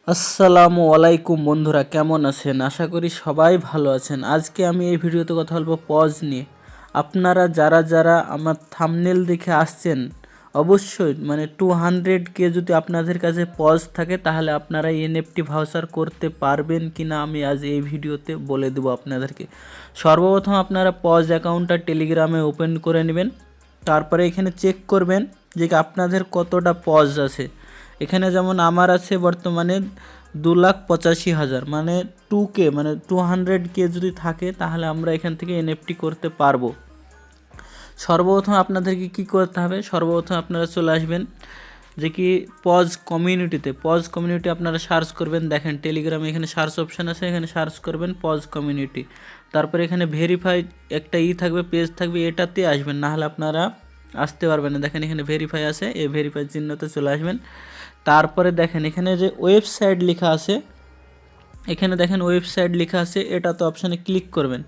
আসসালামু আলাইকুম বন্ধুরা, কেমন আছেন? আশা করি সবাই ভালো আছেন। আজকে আমি এই ভিডিওতে কথা বলবো পজ নিয়ে। আপনারা যারা যারা আমার থাম্বনেল দেখে আসছেন, অবশ্যই 200K যদি আপনাদের কাছে পজ থাকে তাহলে আপনারা এনএফটি ভাউচার করতে পারবেন কিনা আমি আজ এই ভিডিওতে বলে দেবো আপনাদেরকে। সর্বপ্রথম আপনারা পজ অ্যাকাউন্টটা টেলিগ্রামে ওপেন করে নেবেন। তারপরে এখানে চেক করবেন যে আপনাদের কতটা পজ আছে। এখানে যেমন আমার আছে বর্তমানে 2,85,000, 2K 200K যদি থাকে তাহলে আমরা এখান থেকে এনএফটি করতে পারবো। সর্বপ্রথম আপনাদেরকে কি করতে হবে, সর্বপ্রথম আপনারা চলে আসবেন যে কি পজ কমিউনিটি আপনারা সার্চ করবেন। দেখেন টেলিগ্রামে এখানে সার্চ অপশান আছে, এখানে সার্চ করবেন পজ কমিউনিটি। তারপরে এখানে ভেরিফাই একটা থাকবে, পেজ থাকবে, এটাতে আসবেন, নাহলে আপনারা আসতে পারবেন না। দেখেন এখানে ভেরিফাই আছে, এই ভেরিফাই চিহ্নতে চলে আসবেন। তারপরে দেখেন এখানে যে ওয়েবসাইট লেখা আছে, এখানে দেখেন ওয়েবসাইট লেখা আছে, এটাতে অপশানে ক্লিক করবেন।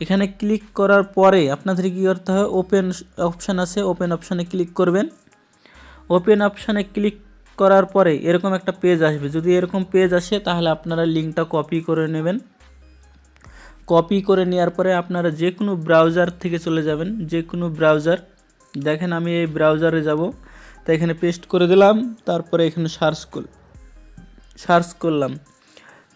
এখানে ক্লিক করার পরে আপনাদের কী করতে হবে, ওপেন অপশান আছে, ওপেন অপশানে ক্লিক করবেন। ওপেন অপশানে ক্লিক করার পরে এরকম একটা পেজ আসবে। যদি এরকম পেজ আসে তাহলে আপনারা লিঙ্কটা কপি করে নেবেন। কপি করে নেওয়ার পরে আপনারা যে কোনো ব্রাউজার থেকে চলে যাবেন, যে কোনো ব্রাউজার। দেখেন আমি এই ব্রাউজারে যাব, তো এখানে পেস্ট করে দিলাম। তারপরে এখানে সার্চ করলাম।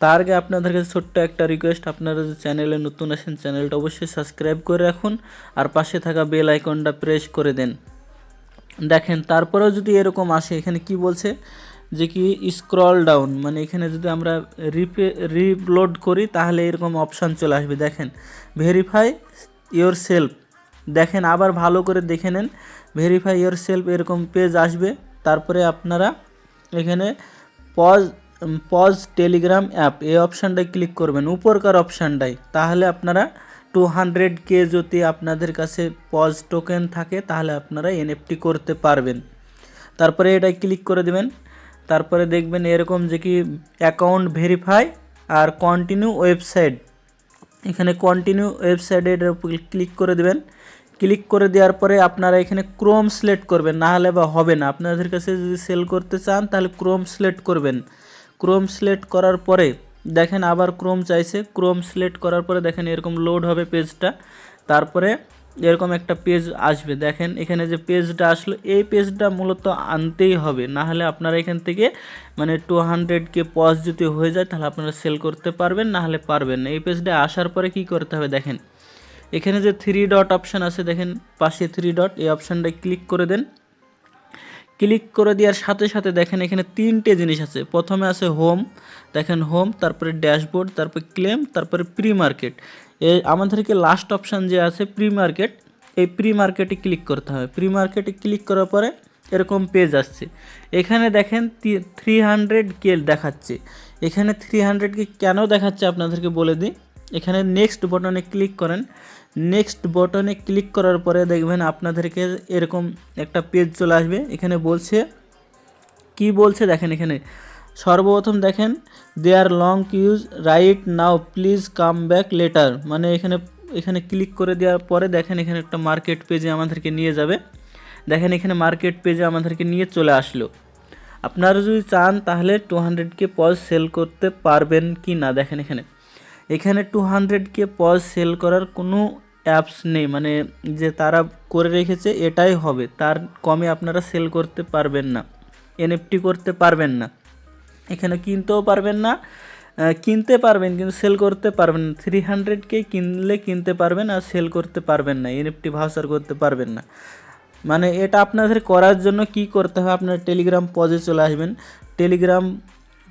তার আগে আপনাদের কাছে ছোট্ট একটা রিকোয়েস্ট, আপনারা যে চ্যানেলে নতুন আছেন চ্যানেলটা অবশ্যই সাবস্ক্রাইব করে রাখুন আর পাশে থাকা বেল আইকনটা প্রেস করে দেন। দেখেন তারপরেও যদি এরকম আসে, এখানে কি বলছে যে কি স্ক্রল ডাউন, এখানে যদি আমরা রিলোড করি তাহলে এরকম অপশান চলে আসবে। দেখেন ভেরিফাই ইয়োর সেলফ, দেখেন আবার ভালো করে দেখে নেন, ভেরিফাই ইয়োর সেলফ এরকম পেজ আসবে। তারপরে আপনারা এখানে পজ টেলিগ্রাম অ্যাপ এই অপশানটায় ক্লিক করবেন, উপরকার অপশানটায়। তাহলে আপনারা 200K যদি আপনাদের কাছে পজ টোকেন থাকে তাহলে আপনারা এনএফটি করতে পারবেন। তারপরে এটাই ক্লিক করে দেবেন। তারপরে দেখবেন এরকম যে কি অ্যাকাউন্ট ভেরিফাই আর কন্টিনিউ ওয়েবসাইট, এখানে কন্টিনিউ ওয়েবসাইটের উপর ক্লিক করে দেবেন। ক্লিক করে দেওয়ার পরে আপনারা এখানে ক্রোম সিলেক্ট করবেন, না হলে বা হবে না। আপনাদের কাছে যদি সেল করতে চান তাহলে ক্রোম সিলেক্ট করবেন। ক্রোম সিলেক্ট করার পরে দেখেন আবার ক্রোম চাইছে, ক্রোম সিলেক্ট করার পরে দেখেন এরকম লোড হবে পেজটা। তারপরে এরকম একটা পেজ আসবে। দেখেন এখানে যে পেজটা আসলো, এই পেজটা মূলত আনতেই হবে, না হলে আপনারা এখান থেকে 200K পজ যদি হয়ে যায় তাহলে আপনারা সেল করতে পারবেন, না হলে পারবেন না। এই পেজটা আসার পরে কি করতে হবে, দেখেন এখানে যে 3 ডট অপশান আছে, দেখেন পাশে 3 ডট, এই অপশানটায় ক্লিক করে দেন। ক্লিক করে দেওয়ার সাথে সাথে দেখেন এখানে 3টে জিনিস আছে। প্রথমে আছে হোম, দেখেন হোম, তারপরে ড্যাশবোর্ড, তারপরে ক্লেম, তারপরে প্রি মার্কেট। আমাদেরকে লাস্ট অপশান যে আছে প্রি মার্কেট, এই প্রি মার্কেটে ক্লিক করতে হবে। প্রি মার্কেটে ক্লিক করার পরে এরকম পেজ আসছে। এখানে দেখেন 300K দেখাচ্ছে। এখানে 300K কেন দেখাচ্ছে আপনাদেরকে বলে দিই। এখানে নেক্সট বটনে ক্লিক করেন। নেক্সট বটনে ক্লিক করার পরে দেখবেন আপনাদেরকে এরকম একটা পেজ চলে আসবে। এখানে কি বলছে দেখেন, এখানে সর্বপ্রথম দেখেন there long queues right now please come back later, এখানে ক্লিক করে দেওয়ার পরে দেখেন এখানে একটা মার্কেট পেজে আমাদেরকে নিয়ে যাবে। দেখেন এখানে মার্কেট পেজে আমাদেরকে নিয়ে চলে আসলো। আপনারা যদি চান তাহলে 200K পজ সেল করতে পারবেন কি না। দেখেন এখানে 200K পজ সেল করার কোনো অ্যাপস নেই, যে তারা করে রেখেছে এটাই হবে, তার কমে আপনারা সেল করতে পারবেন না, এনএফটি করতে পারবেন না। এখানে কিনতেও পারবেন না, কিনতে পারবেন কিন্তু সেল করতে পারবেন না। 300K কিনলে কিনতে পারবেন আর সেল করতে পারবেন না, এনএফটি ভাউচার করতে পারবেন না। এটা আপনাদের করার জন্য কি করতে হবে, আপনারা টেলিগ্রাম পজে চলে আসবেন।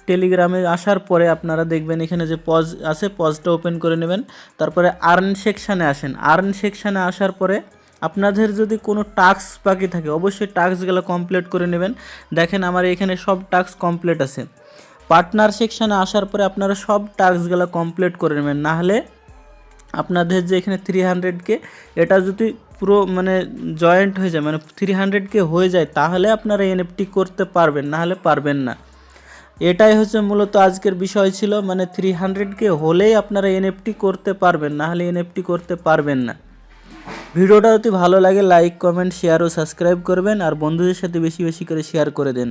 টেলিগ্রামে আসার পরে আপনারা দেখবেন এখানে যে পজ আছে, পজটা ওপেন করে নেবেন। তারপরে আর্ন সেকশানে আসেন। আর্ন সেকশানে আসার পরে আপনাদের যদি কোনো টাস্ক বাকি থাকে অবশ্যই টাস্কগুলো কমপ্লিট করে নেবেন। দেখেন আমার এখানে সব টাস্ক কমপ্লিট আছে। পার্টনার সেকশানে আসার পরে আপনারা সব টাস্কগুলো কমপ্লিট করে নেবেন, না হলে আপনাদের যে এখানে 300K এটা যদি পুরো জয়েন্ট হয়ে যায়, 300K হয়ে যায় তাহলে আপনারা এনএফটি করতে পারবেন, না হলে পারবেন না। এটাই হচ্ছে মূলত আজকের বিষয় ছিল, 300K হলেই আপনারা এনএফটি করতে পারবেন, না হলে এনএফটি করতে পারবেন না। ভিডিওটা যদি ভালো লাগে লাইক কমেন্ট শেয়ার ও সাবস্ক্রাইব করবেন আর বন্ধুদের সাথে বেশি বেশি করে শেয়ার করে দেন।